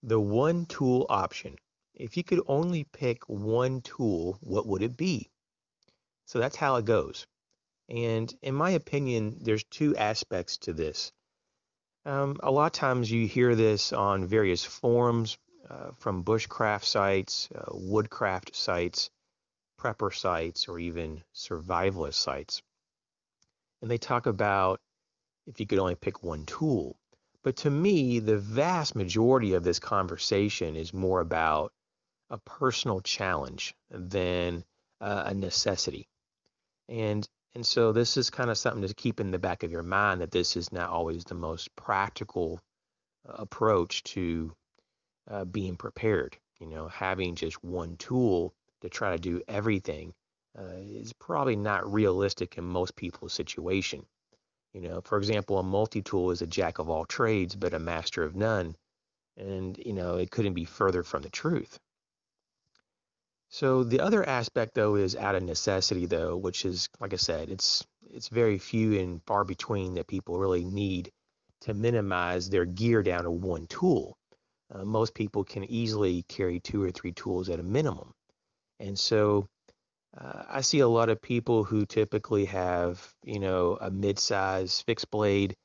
The one tool option. If you could only pick one tool, what would it be? So that's how it goes. And in my opinion, there's two aspects to this. A lot of times you hear this on various forums from bushcraft sites, woodcraft sites, prepper sites, or even survivalist sites. And they talk about if you could only pick one tool. But to me, the vast majority of this conversation is more about a personal challenge than a necessity. And and so this is kind of something to keep in the back of your mind that this is not always the most practical approach to being prepared. Having just one tool to try to do everything is probably not realistic in most people's situation. For example, a multi-tool is a jack of all trades, but a master of none. And, it couldn't be further from the truth. So the other aspect though is out of necessity though, which is like I said, it's very few and far between that people really need to minimize their gear down to one tool. Most people can easily carry two or three tools at a minimum. And so I see a lot of people who typically have, a mid-size fixed blade,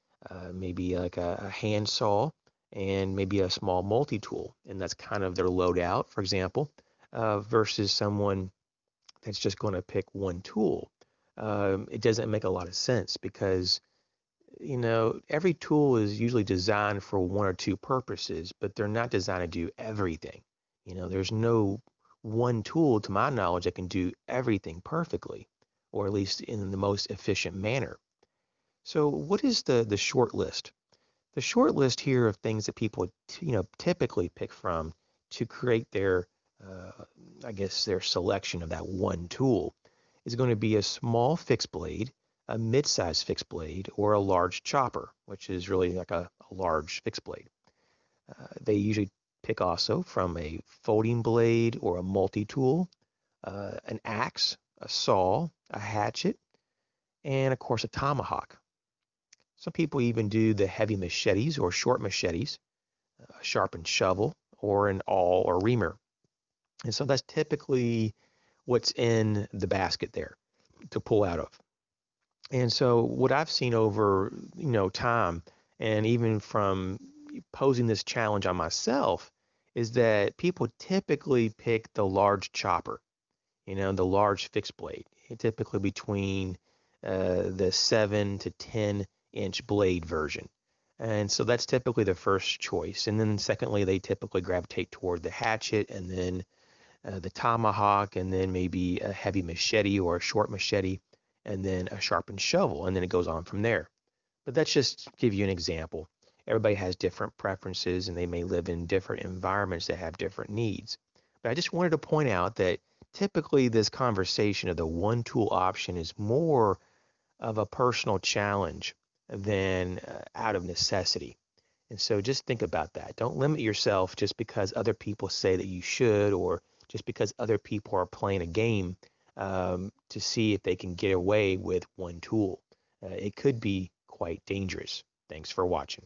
maybe like a hand saw, and maybe a small multi-tool, and that's kind of their loadout, for example, versus someone that's just going to pick one tool. It doesn't make a lot of sense because, every tool is usually designed for one or two purposes, but they're not designed to do everything. There's no one tool, to my knowledge, that can do everything perfectly, or at least in the most efficient manner. So, what is the short list? The short list here of things that people, typically pick from to create their, uh, I guess, their selection of that one tool is going to be a small fixed blade, a mid-sized fixed blade, or a large chopper, which is really like a large fixed blade. They usually pick also from a folding blade or a multi-tool, an axe, a saw, a hatchet, and of course a tomahawk. Some people even do the heavy machetes or short machetes, a sharpened shovel, or an awl or reamer. And so that's typically what's in the basket there to pull out of. And so what I've seen over, time, and even from posing this challenge on myself, is that people typically pick the large chopper, the large fixed blade, typically between the 7 to 10 inch blade version. And so that's typically the first choice. And then secondly, they typically gravitate toward the hatchet and then the tomahawk and then maybe a heavy machete or a short machete and then a sharpened shovel. And then it goes on from there. But that's just to give you an example. Everybody has different preferences and they may live in different environments that have different needs. But I just wanted to point out that typically this conversation of the one tool option is more of a personal challenge than out of necessity. And so just think about that. Don't limit yourself just because other people say that you should, or just because other people are playing a game to see if they can get away with one tool. It could be quite dangerous. Thanks for watching.